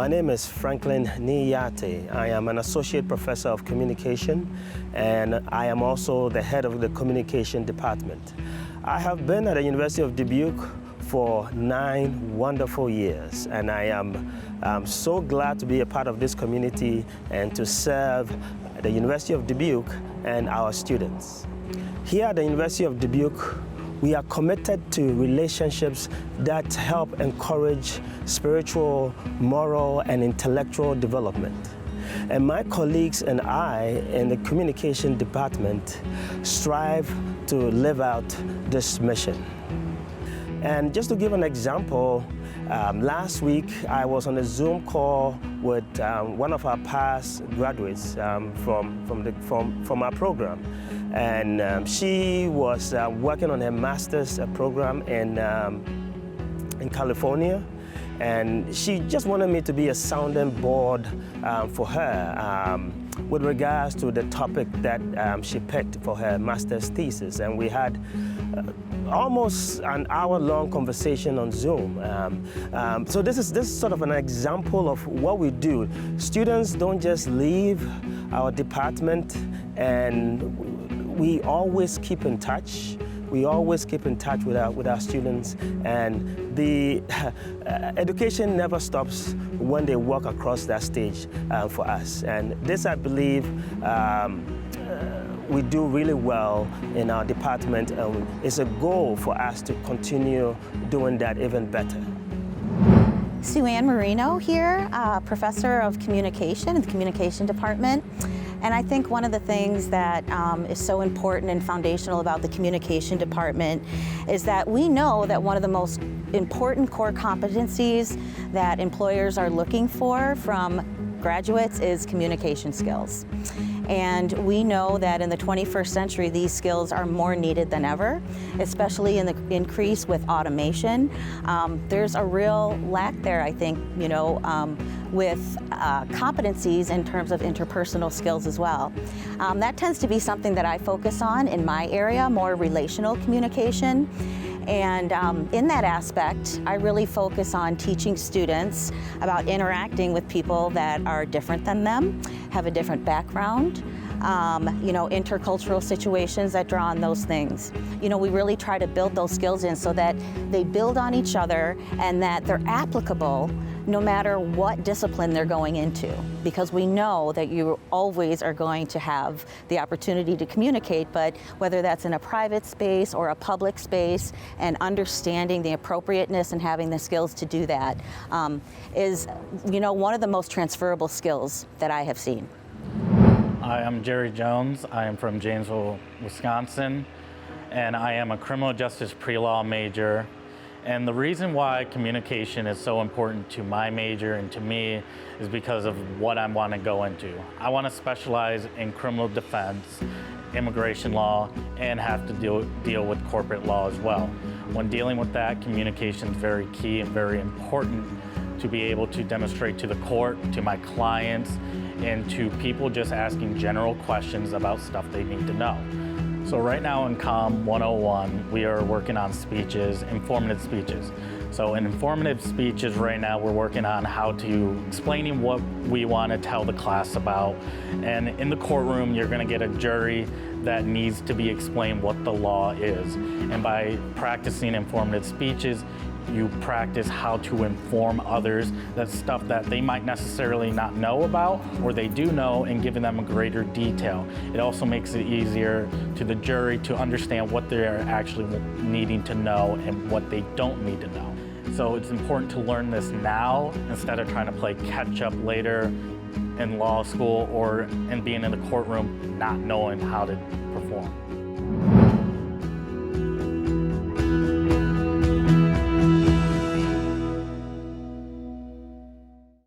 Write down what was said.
My name is Franklin Niyate. I am an associate professor of communication, and I am also the head of the communication department. I have been at the University of Dubuque for 9 wonderful years, and I am so glad to be a part of this community and to serve the University of Dubuque and our students. Here at the University of Dubuque, we are committed to relationships that help encourage spiritual, moral, and intellectual development. And my colleagues and I in the communication department strive to live out this mission. And just to give an example, last week I was on a Zoom call with one of our past graduates from our program. And she was working on her master's program in California. And she just wanted me to be a sounding board for her with regards to the topic that she picked for her master's thesis. And we had almost an hour-long conversation on Zoom. So this is sort of an example of what we do. Students don't just leave our department, and we always keep in touch. We always keep in touch with our students, and the education never stops when they walk across that stage for us. And this, I believe, we do really well in our department, and it's a goal for us to continue doing that even better. Ann Marino here, professor of communication in the communication department. And I think one of the things that is so important and foundational about the communication department is that we know that one of the most important core competencies that employers are looking for from graduates is communication skills. And we know that in the 21st century, these skills are more needed than ever, especially in the increase with automation. There's a real lack there, I think, with competencies in terms of interpersonal skills as well. That tends to be something that I focus on in my area, more relational communication. And in that aspect, I really focus on teaching students about interacting with people that are different than them, have a different background, intercultural situations that draw on those things. We really try to build those skills in so that they build on each other and that they're applicable no matter what discipline they're going into, because we know that you always are going to have the opportunity to communicate, but whether that's in a private space or a public space, and understanding the appropriateness and having the skills to do that is one of the most transferable skills that I have seen. Hi, I'm Jerry Jones. I am from Janesville, Wisconsin, and I am a criminal justice pre-law major. And the reason why communication is so important to my major and to me is because of what I want to go into. I want to specialize in criminal defense, immigration law, and have to deal with corporate law as well. When dealing with that, communication is very key and very important to be able to demonstrate to the court, to my clients, and to people just asking general questions about stuff they need to know. So right now in COM 101, we are working on speeches, informative speeches. So in informative speeches right now, we're working on explaining what we want to tell the class about. And in the courtroom, you're going to get a jury that needs to be explained what the law is. And by practicing informative speeches, you practice how to inform others that's stuff that they might necessarily not know about, or they do know, and giving them a greater detail. It also makes it easier to the jury to understand what they're actually needing to know and what they don't need to know. So it's important to learn this now instead of trying to play catch up later in law school or in being in the courtroom not knowing how to perform.